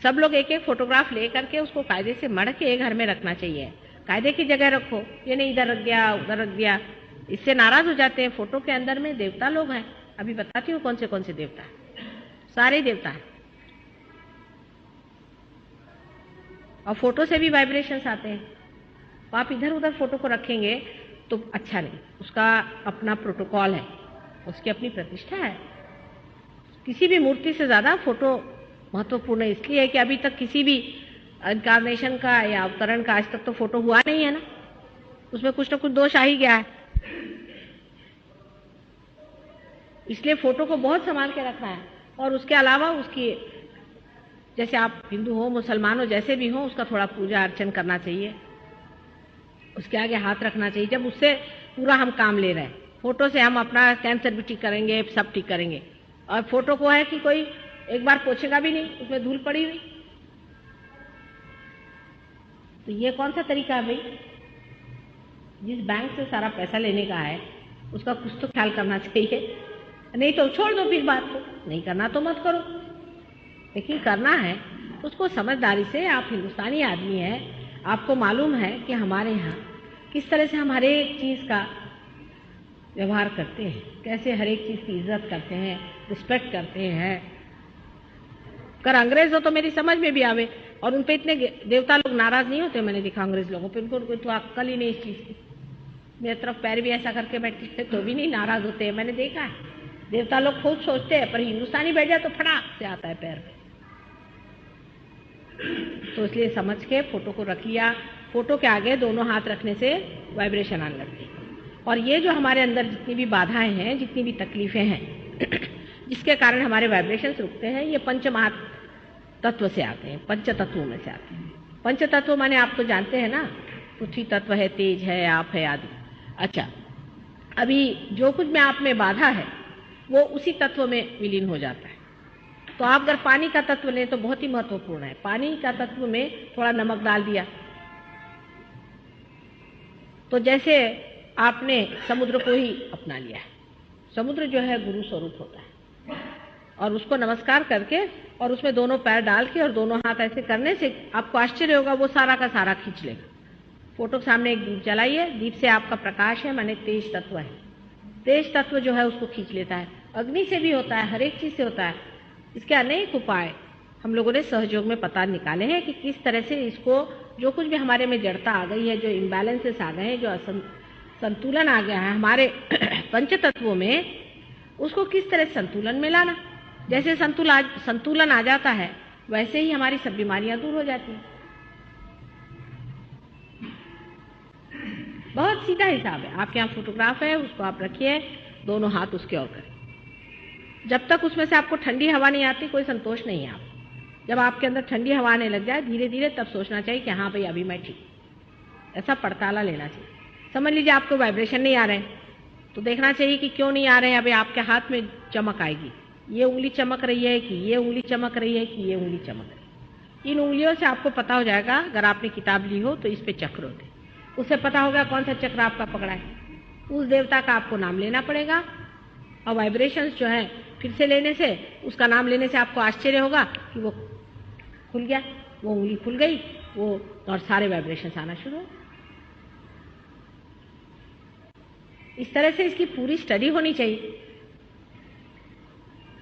सब लोग एक एक फोटोग्राफ ले करके उसको कायदे से मढ़ के घर में रखना चाहिए। कायदे की जगह रखो, ये नहीं इधर रख दिया उधर रख दिया, इससे नाराज हो जाते हैं। फोटो के अंदर में देवता लोग हैं, अभी बताती हूँ कौन से देवता है, सारे देवता हैं। और फोटो से भी वाइब्रेशंस आते हैं। तो आप इधर उधर फोटो को रखेंगे तो अच्छा नहीं, उसका अपना प्रोटोकॉल है, उसकी अपनी प्रतिष्ठा है। किसी भी मूर्ति से ज्यादा फोटो महत्वपूर्ण है, इसलिए है कि अभी तक किसी भी इनकार्नेशन का या अवतरण का आज तक तो फोटो हुआ नहीं है ना, उसमें कुछ ना कुछ दोष आ ही गया है। इसलिए फोटो को बहुत संभाल के रखना है। और उसके अलावा उसकी, जैसे आप हिंदू हो मुसलमान हो जैसे भी हो, उसका थोड़ा पूजा अर्चन करना चाहिए, उसके आगे हाथ रखना चाहिए। जब उससे पूरा हम काम ले रहे हैं, फोटो से हम अपना कैंसर भी ठीक करेंगे, सब ठीक करेंगे। और फोटो को है कि कोई एक बार पोछेगा भी नहीं, उसमें धूल पड़ी हुई, तो ये कौन सा तरीका है भाई? जिस बैंक से सारा पैसा लेने का है उसका कुछ तो ख्याल करना चाहिए। नहीं तो छोड़ दो, फिर बात को नहीं करना तो मत करो, लेकिन करना है उसको समझदारी से। आप हिंदुस्तानी आदमी हैं, आपको मालूम है कि हमारे यहाँ किस तरह से हम हर एक चीज़ का व्यवहार करते हैं, कैसे हर एक चीज़ की इज्जत करते हैं, रिस्पेक्ट करते हैं। अगर अंग्रेज हो तो मेरी समझ में भी आवे, और उन पे इतने देवता लोग नाराज नहीं होते। मैंने देखा अंग्रेज लोगों पे, उनको तो अक्ल ही नहीं इस चीज़ की। मेरी तरफ पैर भी ऐसा करके बैठे थे तो भी नहीं नाराज होते, मैंने देखा है। देवता लोग खुद सोचते हैं, पर हिंदुस्तानी बैठ जाए तो फटाक से आता है पैर पे। तो इसलिए समझ के फोटो को रख लिया। फोटो के आगे दोनों हाथ रखने से वाइब्रेशन आने लगती है। और ये जो हमारे अंदर जितनी भी बाधाएं हैं, जितनी भी तकलीफें हैं जिसके कारण हमारे वाइब्रेशंस रुकते हैं, ये पंच महातत्व से आते हैं, पंच तत्वों में से आते हैं। पंच तत्व माने आप तो जानते हैं ना, पृथ्वी तत्व है, तेज है, आप है आदि। अच्छा, अभी जो कुछ में आप में बाधा है वो उसी तत्व में विलीन हो जाता है। तो आप अगर पानी का तत्व लें तो बहुत ही महत्वपूर्ण है। पानी का तत्व में थोड़ा नमक डाल दिया तो जैसे आपने समुद्र को ही अपना लिया है। समुद्र जो है गुरु स्वरूप होता है, और उसको नमस्कार करके और उसमें दोनों पैर डाल के और दोनों हाथ ऐसे करने से आपको आश्चर्य होगा, वो सारा का सारा खींच लेगा। फोटो के सामने एक दीप जलाइए, दीप से आपका प्रकाश है, माने तेज तत्व है। तेज तत्व जो है उसको खींच लेता है। अग्नि से भी होता है, हर एक चीज से होता है। इसके अनेक उपाय हम लोगों ने सहयोग में पता निकाले हैं कि किस तरह से इसको, जो कुछ भी हमारे में जड़ता आ गई है, जो इम्बैलेंसेस आ गए हैं, जो संतुलन आ गया है हमारे पंच तत्वों में, उसको किस तरह संतुलन में लाना। जैसे संतुलन आ जाता है वैसे ही हमारी सब बीमारियां दूर हो जाती हैं। बहुत सीधा हिसाब है। आपके यहाँ फोटोग्राफ है, उसको आप रखिए, दोनों हाथ उसके ओर करें। जब तक उसमें से आपको ठंडी हवा नहीं आती कोई संतोष नहीं है आपको। जब आपके अंदर ठंडी हवा आने लग जाए धीरे धीरे, तब सोचना चाहिए कि हाँ भाई अभी मैं ठीक, ऐसा पड़ताला लेना चाहिए। समझ लीजिए आपको वाइब्रेशन नहीं आ रहे हैं तो देखना चाहिए कि क्यों नहीं आ रहे हैं। अभी आपके हाथ में चमक आएगी, ये उंगली चमक रही है कि ये उंगली चमक रही है कि ये उंगली चमक रही है। इन उंगलियों से आपको पता हो जाएगा, अगर आपने किताब ली हो तो इस पे चक्र होते, उससे पता होगा कौन सा चक्र आपका पकड़ा है। उस देवता का आपको नाम लेना पड़ेगा, और वाइब्रेशंस जो है फिर से लेने से, उसका नाम लेने से आपको आश्चर्य होगा कि वो खुल गया, वो उंगली खुल गई, वो और सारे वाइब्रेशंस आना शुरू हो। इस तरह से इसकी पूरी स्टडी होनी चाहिए,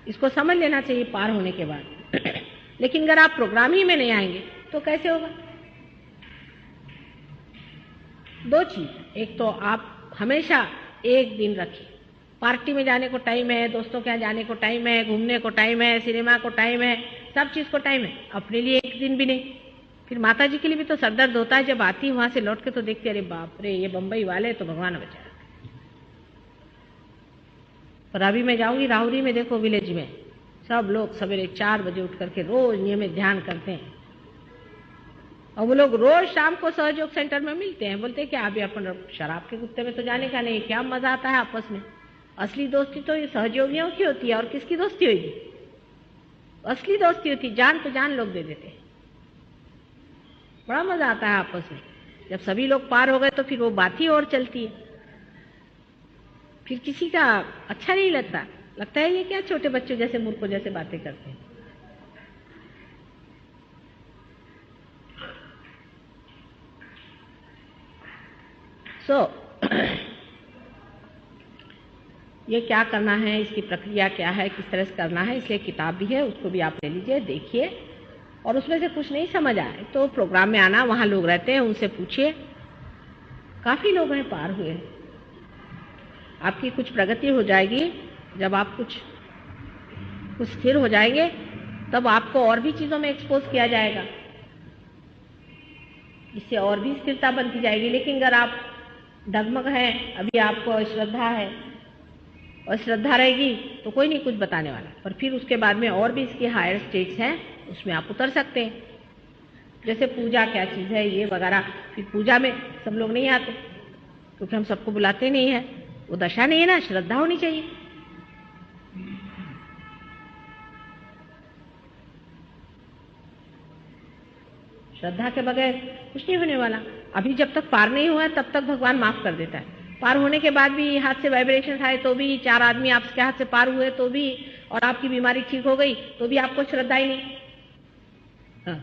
इसको समझ लेना चाहिए पार होने के बाद। लेकिन अगर आप प्रोग्राम ही में नहीं आएंगे तो कैसे होगा? दो चीज, एक तो आप हमेशा एक दिन रखिए, पार्टी में जाने को टाइम है, दोस्तों के यहाँ जाने को टाइम है, घूमने को टाइम है, सिनेमा को टाइम है, सब चीज को टाइम है, अपने लिए एक दिन भी नहीं। फिर माता जी के लिए भी तो सरदर्द होता है, जब आती वहां से लौट के तो देखती अरे बाप रे ये बम्बई वाले तो भगवान बचा। पर अभी मैं जाऊंगी राहुरी में, देखो विलेज में सब लोग सवेरे 4 बजे उठ करके रोज नियमित ध्यान करते हैं, और वो लोग रोज शाम को सहयोग सेंटर में मिलते हैं। बोलते हैं कि अभी अपन शराब के कुत्ते में तो जाने का नहीं, क्या मजा आता है आपस में। असली दोस्ती तो ये सहयोगियों की होती है, और किसकी दोस्ती होगी? असली दोस्ती होती, जान तो जान लोग दे देते हैं। बड़ा मजा आता है आपस में। जब सभी लोग पार हो गए तो फिर वो बात ही और चलती है, फिर किसी का अच्छा नहीं लगता, लगता है ये क्या छोटे बच्चों जैसे मूर्खों जैसे बातें करते हैं। सो ये क्या करना है, इसकी प्रक्रिया क्या है, किस तरह से करना है, इसलिए किताब भी है, उसको भी आप ले लीजिए, देखिए। और उसमें से कुछ नहीं समझ आए तो प्रोग्राम में आना, वहाँ लोग रहते हैं, उनसे पूछिए। काफ़ी लोग हैं पार हुए। आपकी कुछ प्रगति हो जाएगी, जब आप कुछ स्थिर हो जाएंगे तब आपको और भी चीज़ों में एक्सपोज किया जाएगा, इससे और भी स्थिरता बनती जाएगी। लेकिन अगर आप डगमग हैं, अभी आपको श्रद्धा है और श्रद्धा रहेगी तो कोई नहीं कुछ बताने वाला, पर फिर उसके बाद में और भी इसकी हायर स्टेज हैं, उसमें आप उतर सकते हैं। जैसे पूजा क्या चीज़ है ये वगैरह, फिर पूजा में सब लोग नहीं आते क्योंकि हम सबको बुलाते नहीं हैं, वो दशा नहीं है ना, श्रद्धा होनी चाहिए। श्रद्धा के बगैर कुछ नहीं होने वाला। अभी जब तक पार नहीं हुआ है तब तक भगवान माफ कर देता है। पार होने के बाद भी हाथ से वाइब्रेशन आए तो भी, 4 आदमी आपके हाथ से पार हुए तो भी, और आपकी बीमारी ठीक हो गई तो भी आपको श्रद्धा ही नहीं। हाँ,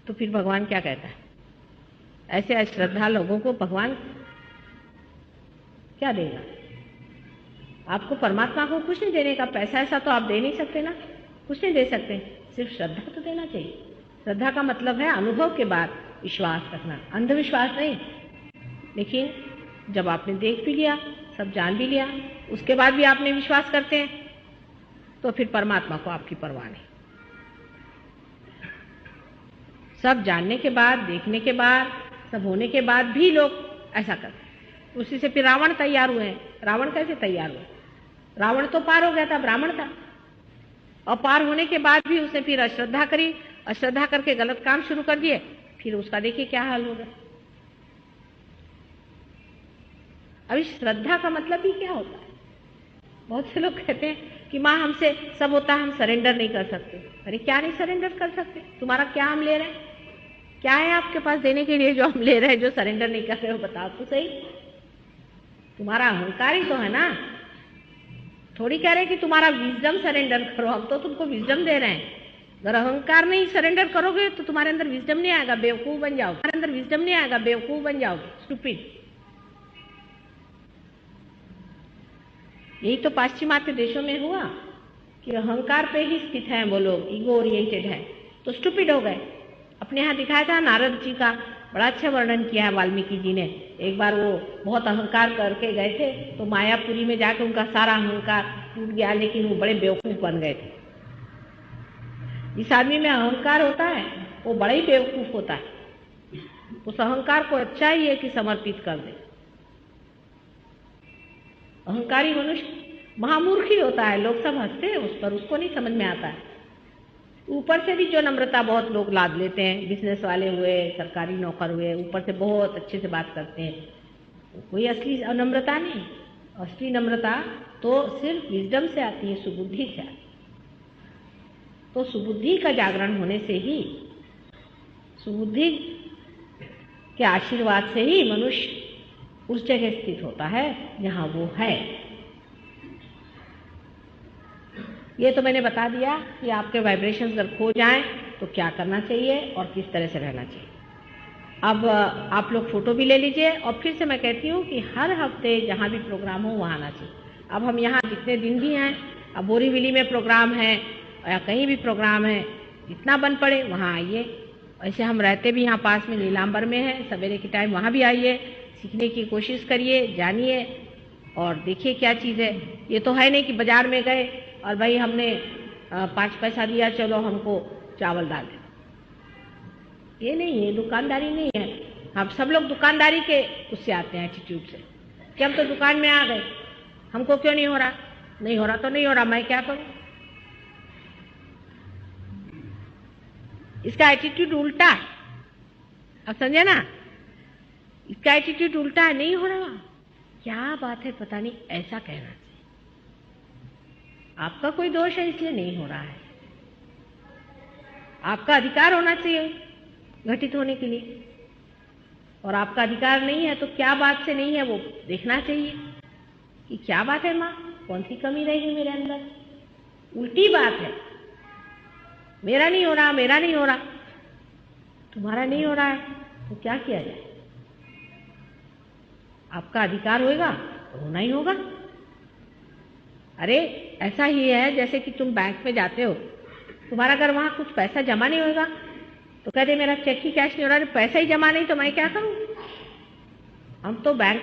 तो फिर भगवान क्या कहता है? ऐसे अश्रद्धा लोगों को भगवान क्या देगा? आपको परमात्मा को कुछ नहीं देने का, पैसा ऐसा तो आप दे नहीं सकते ना, कुछ नहीं दे सकते, सिर्फ श्रद्धा तो देना चाहिए। श्रद्धा का मतलब है अनुभव के बाद विश्वास रखना, अंधविश्वास नहीं। लेकिन जब आपने देख भी लिया, सब जान भी लिया, उसके बाद भी आपने विश्वास करते हैं तो फिर परमात्मा को आपकी परवाह नहीं। सब जानने के बाद, देखने के बाद, सब होने के बाद भी लोग ऐसा करते। उसी से फिर रावण तैयार हुए हैं। रावण कैसे तैयार हुए? रावण तो पार हो गया था, ब्राह्मण था, और पार होने के बाद भी उसने फिर अश्रद्धा करी, अश्रद्धा करके गलत काम शुरू कर दिए, फिर उसका देखिए क्या हाल होगा। अभी श्रद्धा का मतलब भी क्या होता है? बहुत से लोग कहते हैं कि माँ हमसे सब होता है, हम सरेंडर नहीं कर सकते। अरे क्या नहीं सरेंडर कर सकते? तुम्हारा क्या हम ले रहे हैं? क्या है आपके पास देने के लिए जो हम ले रहे हैं, जो सरेंडर नहीं कर रहे हो? बताओ तो सही। तुम्हारा अहंकार ही तो है ना। थोड़ी कह रहे कि तुम्हारा विजडम सरेंडर करो, हम तो तुमको विजडम दे रहे हैं। अगर अहंकार नहीं सरेंडर करोगे तो तुम्हारे अंदर विजडम नहीं आएगा, बेवकूफ बन जाओगे। तुम्हारे अंदर विजडम नहीं आएगा, बेवकूफ बन जाओगे, स्टूपिड। यही तो पाश्चिमात्य देशों में हुआ कि अहंकार पे ही स्थित है वो लोग, ईगो ओरिएंटेड है, तो स्टूपिड हो गए। अपने यहाँ दिखाया था, नारद जी का बड़ा अच्छा वर्णन किया है वाल्मीकि जी ने। एक बार वो बहुत अहंकार करके गए थे तो मायापुरी में जाकर उनका सारा अहंकार टूट गया, लेकिन वो बड़े बेवकूफ बन गए थे। जिस आदमी में अहंकार होता है वो बड़ा ही बेवकूफ होता है। उस अहंकार को अच्छा ही है कि समर्पित कर दे। अहंकारी मनुष्य महामूर्ख ही होता है, लोग सब हंसते हैं उस पर, उसको नहीं समझ में आता है। ऊपर से भी जो नम्रता बहुत लोग लाद लेते हैं, बिजनेस वाले हुए, सरकारी नौकर हुए, ऊपर से बहुत अच्छे से बात करते हैं, कोई असली नम्रता नहीं। असली नम्रता तो सिर्फ विजडम से आती है, सुबुद्धि से आती है। तो सुबुद्धि का जागरण होने से ही, सुबुद्धि के आशीर्वाद से ही मनुष्य उस जगह स्थित होता है जहां वो है। ये तो मैंने बता दिया कि आपके वाइब्रेशंस अगर खो जाएं तो क्या करना चाहिए और किस तरह से रहना चाहिए। अब आप लोग फोटो भी ले लीजिए, और फिर से मैं कहती हूँ कि हर हफ्ते जहाँ भी प्रोग्राम हो वहाँ आना चाहिए। अब हम यहाँ जितने दिन भी हैं, अब बोरीवली में प्रोग्राम है या कहीं भी प्रोग्राम है, जितना बन पड़े वहाँ आइए। ऐसे हम रहते भी यहाँ पास में नीलांबर में है, सवेरे के टाइम वहाँ भी आइए, सीखने की कोशिश करिए, जानिए और देखिए क्या चीज़ है। ये तो है नहीं कि बाजार में गए और भाई हमने 5 पैसा दिया, चलो हमको चावल डाल दे। ये नहीं है, दुकानदारी नहीं है। हम सब लोग दुकानदारी के उससे आते हैं, एटीट्यूड से कि हम तो दुकान में आ गए, हमको क्यों नहीं हो रहा? नहीं हो रहा तो नहीं हो रहा, मैं क्या करूं? इसका एटीट्यूड उल्टा है, अब समझे ना? इसका एटीट्यूड उल्टा है, नहीं हो रहा, क्या बात है पता नहीं, ऐसा कहना चाहिए। आपका कोई दोष है इसलिए नहीं हो रहा है, आपका अधिकार होना चाहिए घटित होने के लिए, और आपका अधिकार नहीं है तो क्या बात से नहीं है वो देखना चाहिए कि क्या बात है। माँ, कौन सी कमी रहेगी मेरे अंदर? उल्टी बात है, मेरा नहीं हो रहा, मेरा नहीं हो रहा। तुम्हारा नहीं हो रहा है तो क्या किया जाए? आपका अधिकार होगा तो होना ही होगा। अरे ऐसा ही है जैसे कि तुम बैंक में जाते हो, तुम्हारा अगर वहां कुछ पैसा जमा नहीं होगा तो कहते मेरा चेक ही कैश नहीं हो रहा, पैसा ही जमा नहीं तो मैं क्या करूं। हम तो बैंक